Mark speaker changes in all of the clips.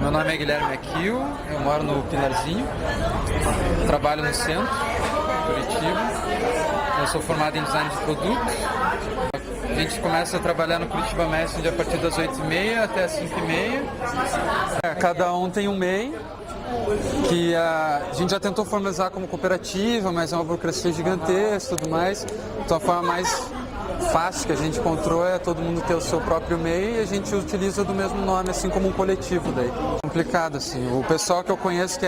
Speaker 1: Meu nome é Guilherme Aquil, eu moro no Pilarzinho, trabalho no centro, Curitiba. Eu sou formado em design de produto. A gente começa a trabalhar no Curitiba Messenger a partir das 8h30 até as 5h30. Cada um tem um MEI, que a gente já tentou formalizar como cooperativa, mas é uma burocracia gigantesca e tudo mais. Então a forma mais fácil que a gente encontrou é todo mundo ter o seu próprio MEI e a gente utiliza do mesmo nome, assim como um coletivo daí. Complicado, assim. O pessoal que eu conheço que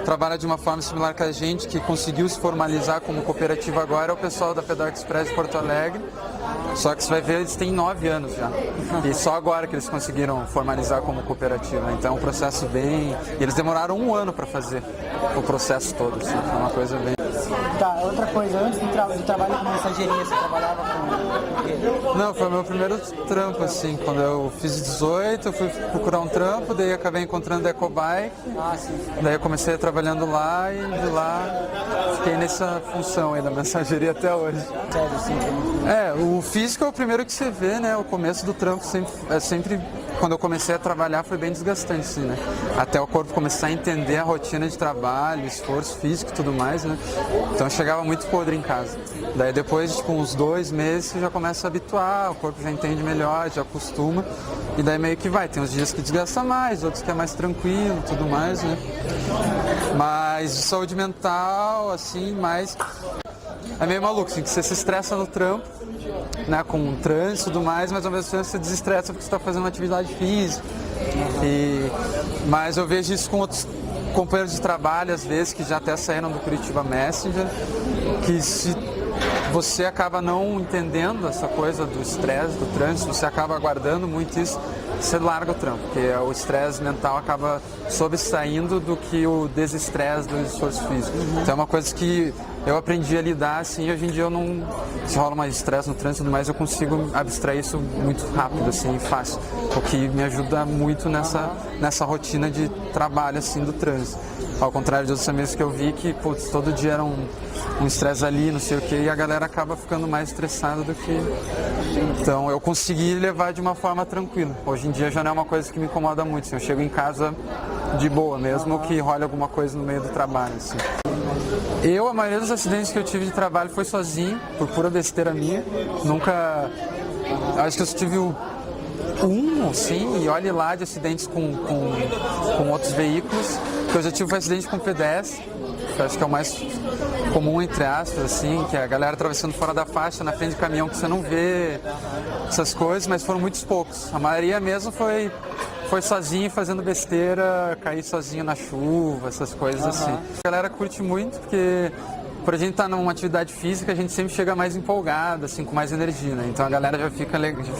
Speaker 1: trabalha de uma forma similar que a gente, que conseguiu se formalizar como cooperativa agora, é o pessoal da Pedal Express de Porto Alegre. Só que você vai ver, eles têm 9 anos já. E só agora que eles conseguiram formalizar como cooperativa. Então é um processo bem... E eles demoraram 1 ano para fazer o processo todo, assim. É uma coisa bem...
Speaker 2: Tá, outra coisa, antes do trabalho com mensageria, você trabalhava com o quê?
Speaker 1: Não, foi o meu primeiro trampo, assim. Quando eu fiz 18, eu fui procurar um trampo, daí acabei encontrando a Ecobike.
Speaker 2: Sim.
Speaker 1: Daí eu comecei trabalhando lá e de lá fiquei nessa função aí da mensageria até hoje.
Speaker 2: Sério, sim.
Speaker 1: O físico é o primeiro que você vê, né? O começo do trampo sempre quando eu comecei a trabalhar foi bem desgastante, assim, né? Até o corpo começar a entender a rotina de trabalho, esforço físico e tudo mais, né? Então eu chegava muito podre em casa. Daí depois, tipo, uns 2 meses você já começa a habituar, o corpo já entende melhor, já acostuma. E daí meio que vai, tem uns dias que desgasta mais, outros que é mais tranquilo e tudo mais, né? Mas de saúde mental, assim, mais... É meio maluco, assim, que você se estressa no trampo, né, com o trânsito e tudo mais, mas ao mesmo tempo você desestressa porque você está fazendo uma atividade física. Mas eu vejo isso com outros companheiros de trabalho, às vezes, que já até saíram do Curitiba Messenger, que se você acaba não entendendo essa coisa do estresse, do trânsito, você acaba aguardando muito isso, você larga o trampo, porque o estresse mental acaba sobressaindo do que o desestresse do esforço físico. Então é uma coisa que eu aprendi a lidar, assim, hoje em dia eu não... Se rola mais estresse no trânsito e tudo mais, eu consigo abstrair isso muito rápido, assim, fácil, o que me ajuda muito nessa rotina de trabalho, assim, do trânsito. Ao contrário de outros amigos que eu vi que, putz, todo dia era um estresse ali, não sei o que, e a galera acaba ficando mais estressada do que... Então eu consegui levar de uma forma tranquila. Hoje em dia já não é uma coisa que me incomoda muito, assim, eu chego em casa de boa, mesmo que role alguma coisa no meio do trabalho, assim. A maioria dos acidentes que eu tive de trabalho foi sozinho, por pura besteira minha. Nunca... Acho que eu tive sim, e olhe lá de acidentes com outros veículos. Que eu já tive um acidente com pedestre, que eu acho que é o mais comum, entre aspas, assim, que é a galera atravessando fora da faixa, na frente de caminhão, que você não vê essas coisas, mas foram muitos poucos. A maioria mesmo foi sozinho fazendo besteira, cair sozinho na chuva, essas coisas assim. A galera curte muito porque por a gente estar numa atividade física, a gente sempre chega mais empolgado, assim, com mais energia, né? Então a galera já fica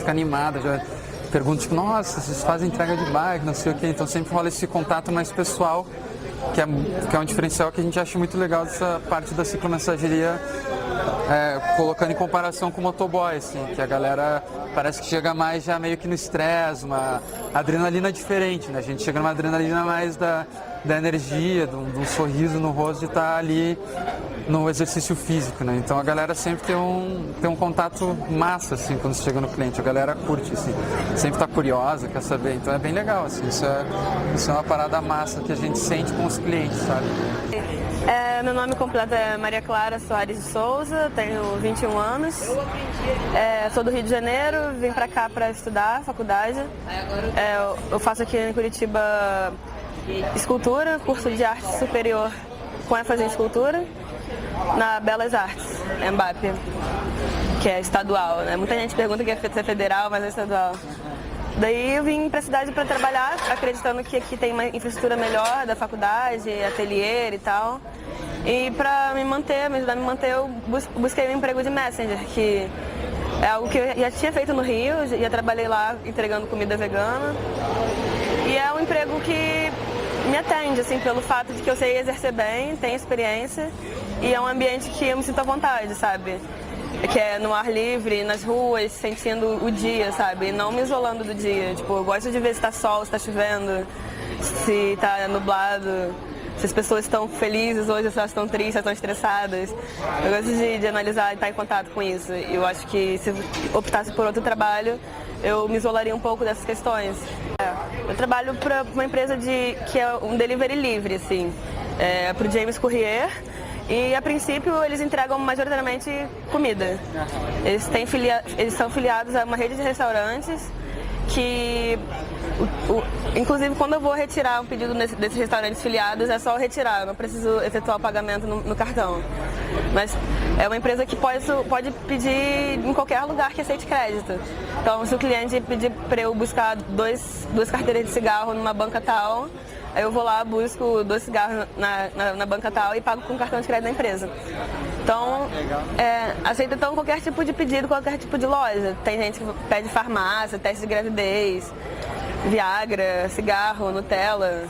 Speaker 1: animada, já pergunta, tipo, nossa, vocês fazem entrega de bike, não sei o quê. Então sempre rola esse contato mais pessoal, que é um diferencial que a gente acha muito legal dessa parte da ciclomensageria, colocando em comparação com o motoboy, assim, que a galera parece que chega mais já meio que no estresse, uma adrenalina diferente, né? A gente chega numa adrenalina mais da energia, de um sorriso no rosto de estar ali no exercício físico, né? Então a galera sempre tem um contato massa, assim, quando você chega no cliente. A galera curte, assim, sempre tá curiosa, quer saber. Então é bem legal, assim, isso é uma parada massa que a gente sente com os clientes, sabe?
Speaker 3: Meu nome completo é Maria Clara Soares de Souza, tenho 21 anos, sou do Rio de Janeiro, vim pra cá para estudar faculdade. Eu faço aqui em Curitiba escultura, curso de arte superior com ênfase em escultura, na Belas Artes, EMBAP, que é estadual, né? Muita gente pergunta que é federal, mas é estadual. Daí eu vim para a cidade para trabalhar, acreditando que aqui tem uma infraestrutura melhor da faculdade, ateliê e tal. E para me ajudar a me manter, eu busquei um emprego de messenger, que é algo que eu já tinha feito no Rio, já trabalhei lá entregando comida vegana. E é um emprego que me atende, assim, pelo fato de que eu sei exercer bem, tenho experiência, e é um ambiente que eu me sinto à vontade, sabe? Que é no ar livre, nas ruas, sentindo o dia, sabe? E não me isolando do dia. Tipo, eu gosto de ver se tá sol, se tá chovendo, se tá nublado, se as pessoas estão felizes hoje, se elas estão tristes, se elas estão estressadas. Eu gosto de analisar e estar em contato com isso. Eu acho que se optasse por outro trabalho, eu me isolaria um pouco dessas questões. Eu trabalho para uma empresa que é um delivery livre, assim, para o James Courier. E, a princípio, eles entregam majoritariamente comida. Eles são filiados a uma rede de restaurantes que, inclusive, quando eu vou retirar um pedido desses restaurantes filiados, é só retirar, eu não preciso efetuar o pagamento no cartão. Mas é uma empresa que pode pedir em qualquer lugar que aceite crédito. Então, se o cliente pedir para eu buscar duas carteiras de cigarro numa banca tal, aí eu vou lá, busco 2 cigarros na banca tal e pago com cartão de crédito da empresa. Então, aceita então qualquer tipo de pedido, qualquer tipo de loja. Tem gente que pede farmácia, teste de gravidez, Viagra, cigarro, Nutella,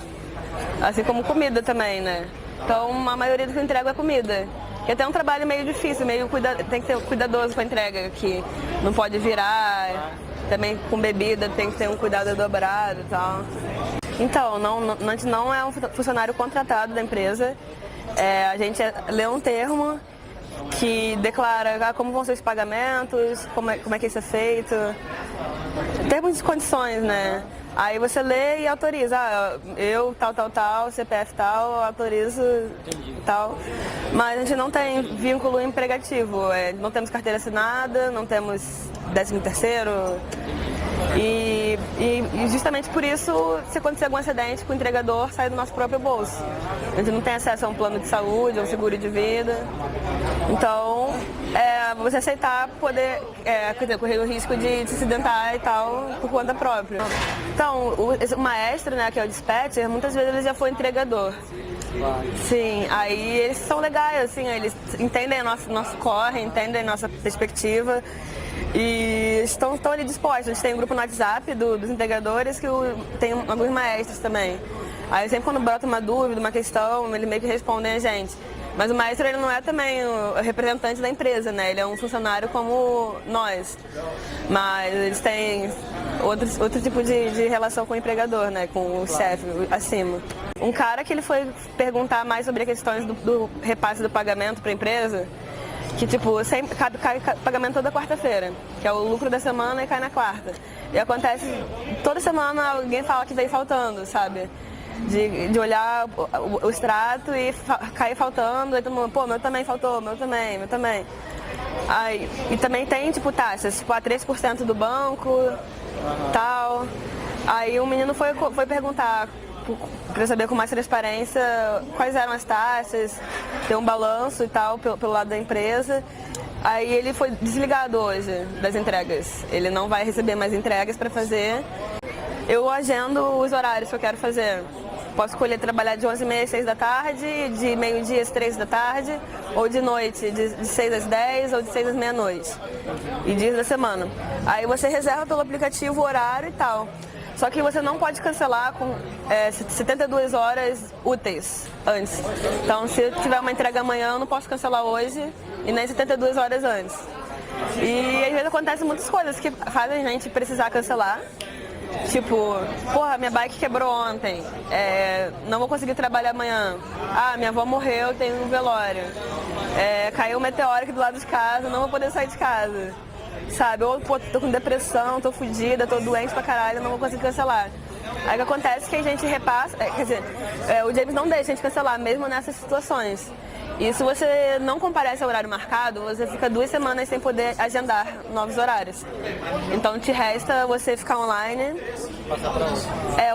Speaker 3: assim como comida também, né? Então, a maioria do que eu entrego é comida. E até é um trabalho meio difícil, tem que ser cuidadoso com a entrega, que não pode virar, também com bebida tem que ter um cuidado dobrado e tal. Então, a gente não é um funcionário contratado da empresa, a gente lê um termo que declara como vão ser os pagamentos, como é que isso é feito, termos de condições, né? Aí você lê e autoriza, eu tal, CPF tal, autorizo tal, mas a gente não tem vínculo emregativo, não temos carteira assinada, não temos 13º, e justamente por isso, se acontecer algum acidente com o entregador, sai do nosso próprio bolso. A gente não tem acesso a um plano de saúde, a um seguro de vida. Então, você aceitar poder correr o risco de se acidentar e tal por conta própria. Então, o maestro, né, que é o dispatcher, muitas vezes ele já foi entregador. Sim, aí eles são legais, assim, eles entendem nosso corre, entendem nossa perspectiva. E estão ali dispostos. A gente tem um grupo no WhatsApp dos integradores que tem alguns maestros também. Aí sempre quando brota uma dúvida, uma questão, eles meio que respondem a gente. Mas o maestro ele não é também o representante da empresa, né? Ele é um funcionário como nós. Mas eles têm outro tipo de relação com o empregador, né? Com o chefe acima. Um cara que ele foi perguntar mais sobre as questões do repasse do pagamento para a empresa, que tipo, sempre cai pagamento toda quarta-feira, que é o lucro da semana e cai na quarta. E acontece, toda semana alguém fala que vem faltando, sabe? De olhar o extrato e cair faltando, aí todo mundo, pô, meu também faltou, meu também. Aí, e também tem tipo taxas, tipo 3% do banco, tal. Aí um menino foi perguntar, para saber com mais transparência quais eram as taxas, ter um balanço e tal pelo lado da empresa. Aí ele foi desligado hoje das entregas, ele não vai receber mais entregas para fazer. Eu agendo os horários que eu quero fazer. Posso escolher trabalhar de 11h30 às 6 da tarde, de meio-dia às 3 da tarde, ou de noite, de 6 às 10 ou de 6 às meia-noite, e dias da semana. Aí você reserva pelo aplicativo o horário e tal. Só que você não pode cancelar com 72 horas úteis antes. Então, se tiver uma entrega amanhã, eu não posso cancelar hoje e nem 72 horas antes. E às vezes acontecem muitas coisas que fazem a gente precisar cancelar. Tipo, porra, minha bike quebrou ontem, não vou conseguir trabalhar amanhã. Ah, minha avó morreu, tenho um velório. Caiu um meteoro aqui do lado de casa, não vou poder sair de casa. Sabe, ou pô, tô com depressão, tô fodida, tô doente pra caralho, não vou conseguir cancelar. Aí o que acontece é que a gente repassa, quer dizer, o James não deixa a gente cancelar, mesmo nessas situações. E se você não comparece ao horário marcado, você fica 2 semanas sem poder agendar novos horários. Então te resta você ficar online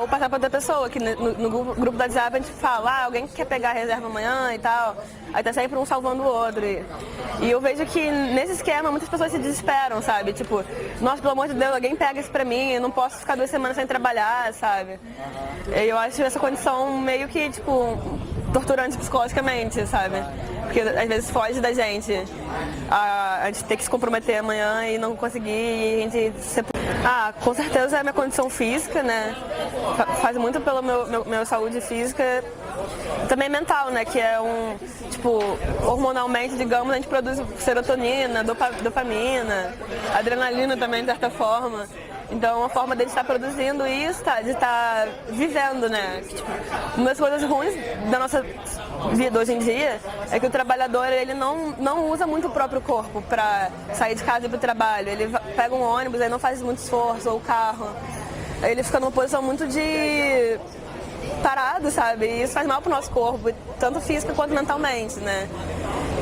Speaker 3: ou passar para outra pessoa, que no grupo do WhatsApp a gente fala, alguém quer pegar a reserva amanhã e tal. Aí tá sempre um salvando o outro. E eu vejo que nesse esquema muitas pessoas se desesperam, sabe? Tipo, nossa, pelo amor de Deus, alguém pega isso pra mim, eu não posso ficar 2 semanas sem trabalhar, sabe? E eu acho essa condição meio que, tipo, torturante psicologicamente, sabe? Porque às vezes foge da gente a gente ter que se comprometer amanhã e não conseguir, e a gente com certeza é a minha condição física, né? Faz muito pela meu saúde física, também mental, né? Que é tipo, hormonalmente, digamos, a gente produz serotonina, dopamina, adrenalina também, de certa forma. Então, uma forma de estar produzindo isso, de estar vivendo, né? Tipo, uma das coisas ruins da nossa vida hoje em dia é que o trabalhador, ele não usa muito o próprio corpo para sair de casa e ir para o trabalho. Ele pega um ônibus, aí não faz muito esforço, ou o carro. ele fica numa posição muito de parado, sabe? E isso faz mal pro nosso corpo, tanto física quanto mentalmente, né?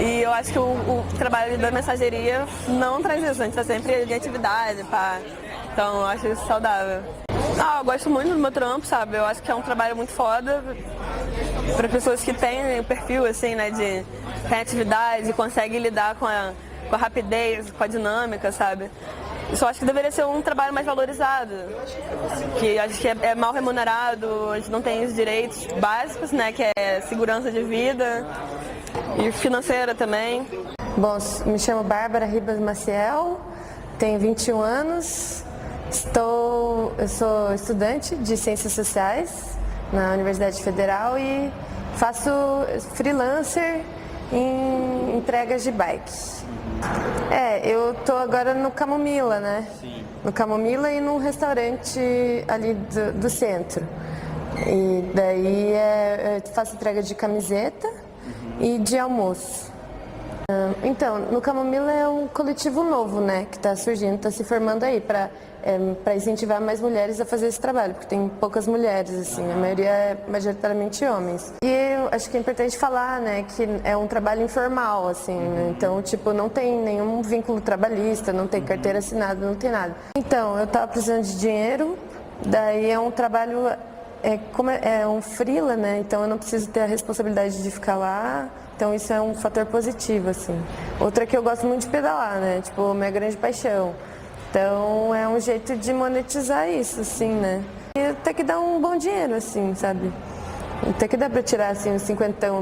Speaker 3: E eu acho que o trabalho da mensageria não traz isso, a gente tá sempre em atividade, pá. Então eu acho isso saudável. Eu gosto muito do meu trampo, sabe? Eu acho que é um trabalho muito foda para pessoas que têm o perfil, assim, né, de ter atividade, conseguem lidar com a rapidez, com a dinâmica, sabe? Isso eu acho que deveria ser um trabalho mais valorizado, que acho que é mal remunerado, a gente não tem os direitos básicos, né, que é segurança de vida e financeira também.
Speaker 4: Bom, me chamo Bárbara Ribas Maciel, tenho 21 anos, eu sou estudante de Ciências Sociais na Universidade Federal e faço freelancer em entregas de bikes. Eu tô agora no Camomila, né? Sim. No Camomila e num restaurante ali do centro. E daí eu faço entrega de camiseta e de almoço. Então, no Camomila é um coletivo novo, né? Que está surgindo, está se formando aí para incentivar mais mulheres a fazer esse trabalho, porque tem poucas mulheres, assim, a maioria é majoritariamente homens. E eu acho que é importante falar, né, que é um trabalho informal, assim, né? Então, tipo, não tem nenhum vínculo trabalhista, não tem carteira assinada, não tem nada. Então, eu tava precisando de dinheiro, daí é um trabalho, como é um freela, né, então eu não preciso ter a responsabilidade de ficar lá, então isso é um fator positivo, assim. Outra é que eu gosto muito de pedalar, né, tipo, minha grande paixão. Então é um jeito de monetizar isso, assim, né? E até que dá um bom dinheiro, assim, sabe? Até que dá pra tirar, assim, uns 50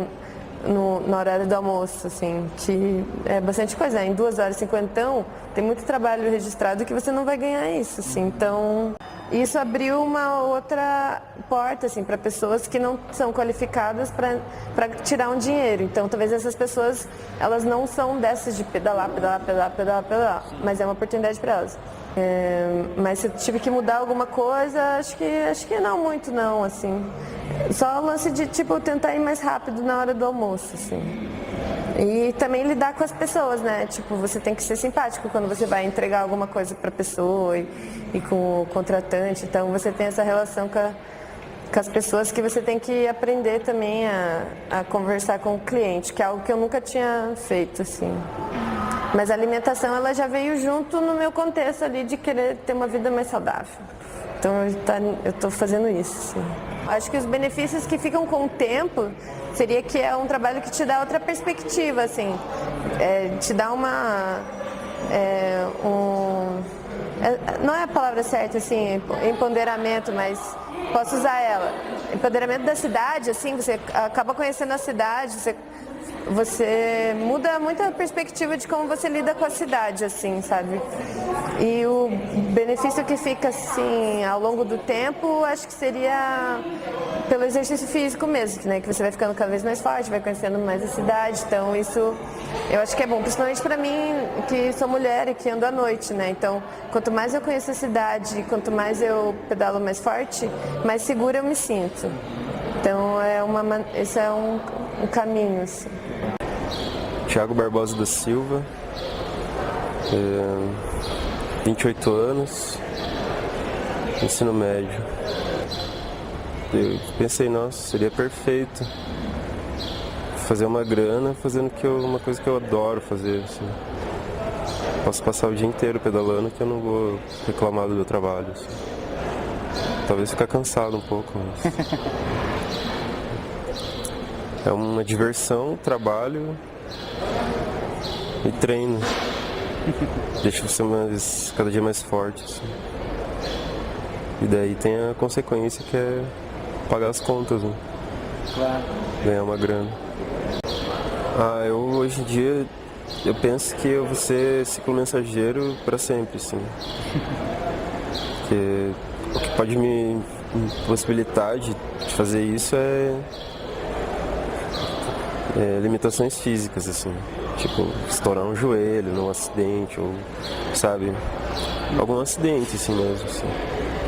Speaker 4: na horário do almoço, assim, que é bastante coisa, né? Em 2 horas 50 tem muito trabalho registrado que você não vai ganhar isso, assim. Então, isso abriu uma outra porta, assim, para pessoas que não são qualificadas para tirar um dinheiro. Então, talvez essas pessoas, elas não são dessas de pedalar, mas é uma oportunidade para elas. Mas se eu tive que mudar alguma coisa, acho que não muito, não, assim. Só o lance de, tipo, tentar ir mais rápido na hora do almoço, assim. E também lidar com as pessoas, né? Tipo, você tem que ser simpático quando você vai entregar alguma coisa para a pessoa e com o contratante. Então, você tem essa relação com as pessoas que você tem que aprender também a conversar com o cliente, que é algo que eu nunca tinha feito, assim. Mas a alimentação, ela já veio junto no meu contexto ali de querer ter uma vida mais saudável. Então, eu estou fazendo isso, assim. Acho que os benefícios que ficam com o tempo seria que é um trabalho que te dá outra perspectiva, assim. Te dá não é a palavra certa, assim, empoderamento, mas posso usar ela. Empoderamento da cidade, assim, você acaba conhecendo a cidade, você muda muito a perspectiva de como você lida com a cidade, assim, sabe? E o benefício que fica, assim, ao longo do tempo, acho que seria pelo exercício físico mesmo, né? Que você vai ficando cada vez mais forte, vai conhecendo mais a cidade. Então, isso eu acho que é bom, principalmente pra mim, que sou mulher e que ando à noite, né? Então, quanto mais eu conheço a cidade, quanto mais eu pedalo mais forte, mais segura eu me sinto. Então, esse é um caminho, assim.
Speaker 5: Thiago Barbosa da Silva, 28 anos, ensino médio. Eu pensei, nossa, seria perfeito fazer uma grana fazendo uma coisa que eu adoro fazer, assim. Posso passar o dia inteiro pedalando que eu não vou reclamar do meu trabalho, assim. Talvez ficar cansado um pouco, mas... É uma diversão, trabalho e treino. Deixa você cada dia mais forte, assim. E daí tem a consequência que é pagar as contas, né?
Speaker 2: Claro.
Speaker 5: Ganhar uma grana. Eu hoje em dia eu penso que eu vou ser ciclo mensageiro para sempre, assim. Porque o que pode me possibilitar de fazer isso é limitações físicas, assim, tipo estourar um joelho num acidente ou, sabe, algum acidente, assim mesmo, assim.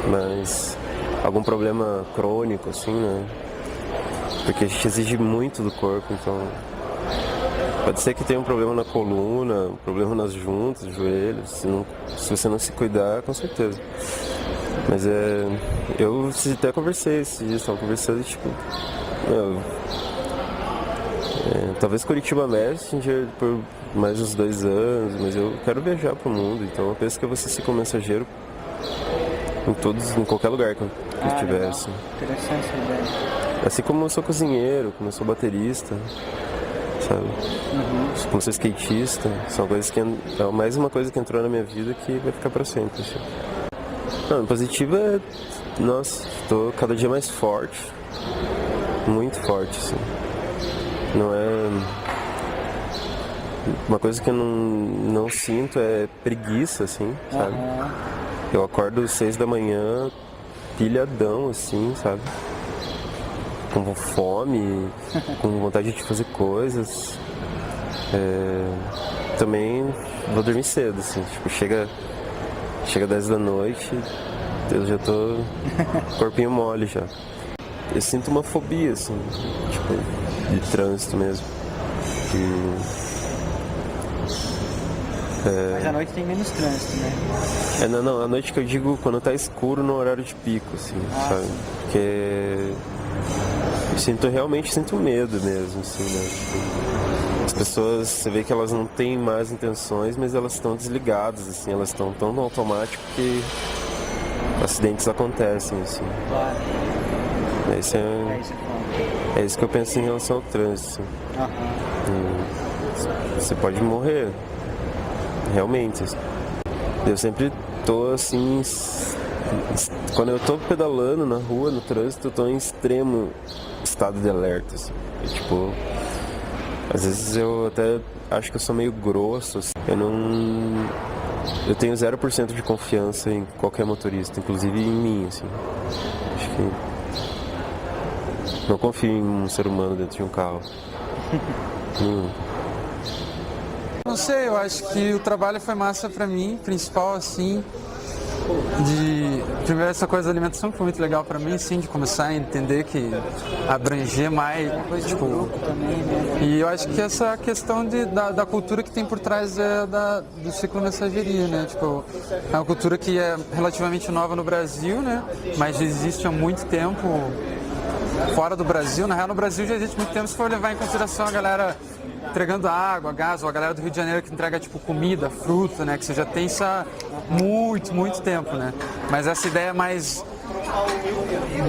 Speaker 5: Mas algum problema crônico, assim, né, porque a gente exige muito do corpo, então pode ser que tenha um problema na coluna, um problema nas juntas, joelhos, se você não se cuidar, com certeza. Mas eu até conversei esses dias, estava conversando, tipo, talvez Curitiba Messenger por mais uns 2 anos, mas eu quero viajar pro mundo, então eu penso que eu vou ser ciclomensageiro em qualquer lugar que eu estiver. Assim.
Speaker 2: Interessante essa ideia.
Speaker 5: Assim como eu sou cozinheiro, como eu sou baterista, sabe? Como eu sou skatista, são coisas que é mais uma coisa que entrou na minha vida que vai ficar pra sempre. Assim. Não, positivo nossa, tô cada dia mais forte, muito forte, assim. Não é... Uma coisa que eu não sinto é preguiça, assim, sabe? Eu acordo às 6 da manhã, pilhadão, assim, sabe? Com fome, com vontade de fazer coisas. Também vou dormir cedo, assim, tipo, chega 10 da noite, eu já tô corpinho mole já. Eu sinto uma fobia, assim, tipo, de trânsito mesmo.
Speaker 2: Mas à noite tem menos trânsito, né?
Speaker 5: Não, à noite que eu digo quando tá escuro no horário de pico, assim, sabe?
Speaker 2: Sim.
Speaker 5: Porque eu realmente sinto medo mesmo, assim, né? As pessoas, você vê que elas não têm más intenções, mas elas estão desligadas, assim, elas estão tão no automático que acidentes acontecem, assim.
Speaker 2: Claro.
Speaker 5: É isso que eu penso em relação ao trânsito. Você pode morrer, realmente. Eu sempre tô assim, quando eu tô pedalando na rua, no trânsito, eu tô em extremo estado de alerta, assim. Tipo, às vezes eu até acho que eu sou meio grosso, assim. Eu tenho 0% de confiança em qualquer motorista, inclusive em mim, assim. Acho que não confio em um ser humano dentro de um carro.
Speaker 1: Não sei, eu acho que o trabalho foi massa pra mim, principal assim, primeiro essa coisa da alimentação que foi muito legal pra mim, assim, de começar a entender que abranger mais, tipo, e eu acho que essa questão da cultura que tem por trás do ciclomensageria, né, tipo, é uma cultura que é relativamente nova no Brasil, né, mas existe há muito tempo fora do Brasil. Na real, no Brasil já existe muito tempo, se for levar em consideração a galera entregando água, gás, ou a galera do Rio de Janeiro que entrega tipo comida, fruta, né, que você já tem isso há muito tempo, né, mas essa ideia mais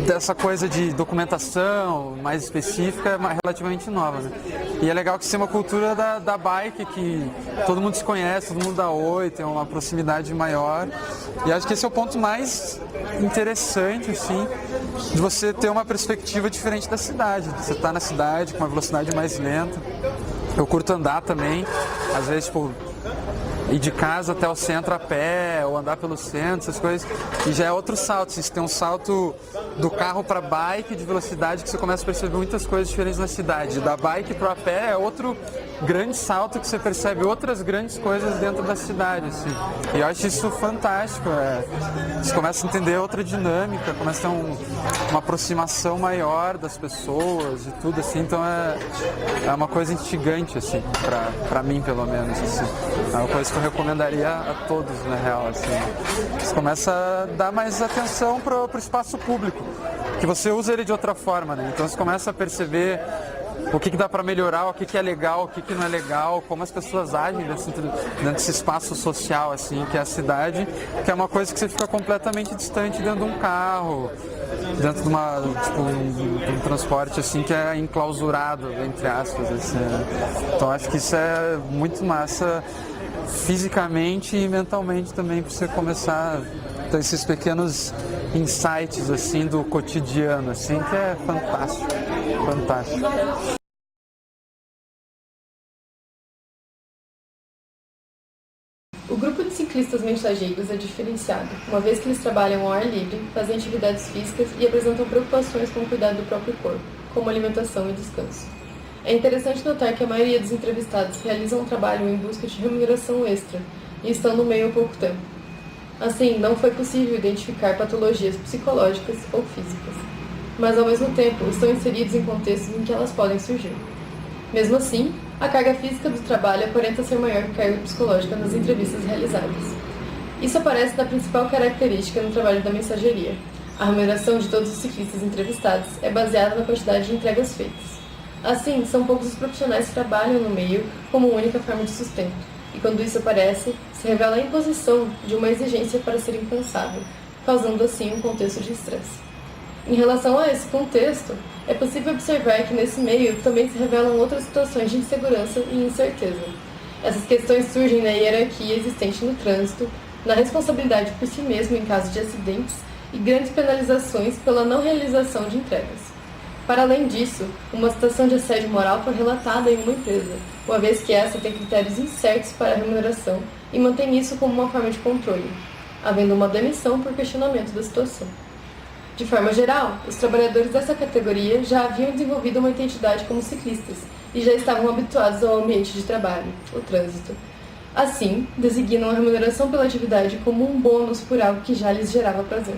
Speaker 1: dessa coisa de documentação mais específica é relativamente nova, né? E é legal que isso é uma cultura da bike, que todo mundo se conhece, todo mundo dá oi, tem uma proximidade maior. E acho que esse é o ponto mais interessante, assim, de você ter uma perspectiva diferente da cidade. Você tá na cidade com uma velocidade mais lenta. Eu curto andar também, às vezes, tipo, ir de casa até o centro a pé, ou andar pelo centro, essas coisas, e já é outro salto. Você tem um salto do carro para bike de velocidade que você começa a perceber muitas coisas diferentes na cidade. Da bike para a pé é outro grande salto que você percebe outras grandes coisas dentro da cidade, assim. E eu acho isso fantástico. Você começa a entender outra dinâmica, começa a ter uma aproximação maior das pessoas e tudo, assim. Então é uma coisa instigante, assim, para mim, pelo menos, assim. É uma coisa que eu recomendaria a todos, na real, assim. Você começa a dar mais atenção pro espaço público, que você usa ele de outra forma, né? Então você começa a perceber o que dá para melhorar, o que é legal, o que não é legal, como as pessoas agem dentro desse espaço social, assim, que é a cidade, que é uma coisa que você fica completamente distante dentro de um carro, dentro de um transporte, assim, que é enclausurado, entre aspas, assim, né? Então acho que isso é muito massa fisicamente e mentalmente também, para você começar a ter esses pequenos insights, assim, do cotidiano, assim, que é fantástico, fantástico.
Speaker 4: O grupo de ciclistas mensageiros é diferenciado, uma vez que eles trabalham ao ar livre, fazem atividades físicas e apresentam preocupações com o cuidado do próprio corpo, como alimentação e descanso. É interessante notar que a maioria dos entrevistados realizam um trabalho em busca de remuneração extra e estão no meio há pouco tempo. Assim, não foi possível identificar patologias psicológicas ou físicas, mas ao mesmo tempo estão inseridos em contextos em que elas podem surgir. Mesmo assim, a carga física do trabalho aparenta ser maior que a carga psicológica nas entrevistas realizadas.
Speaker 6: Isso aparece na principal característica no trabalho da mensageria. A remuneração de todos os ciclistas entrevistados é baseada na quantidade de entregas feitas. Assim, são poucos os profissionais que trabalham no meio como única forma de sustento, e quando isso aparece, se revela a imposição de uma exigência para ser incansável, causando assim um contexto de estresse. Em relação a esse contexto, é possível observar que nesse meio também se revelam outras situações de insegurança e incerteza. Essas questões surgem na hierarquia existente no trânsito, na responsabilidade por si mesmo em caso de acidentes e grandes penalizações pela não realização de entregas. Para além disso, uma situação de assédio moral foi relatada em uma empresa, uma vez que essa tem critérios incertos para a remuneração e mantém isso como uma forma de controle, havendo uma demissão por questionamento da situação. De forma geral, os trabalhadores dessa categoria já haviam desenvolvido uma identidade como ciclistas e já estavam habituados ao ambiente de trabalho, o trânsito. Assim, designam a remuneração pela atividade como um bônus por algo que já lhes gerava prazer.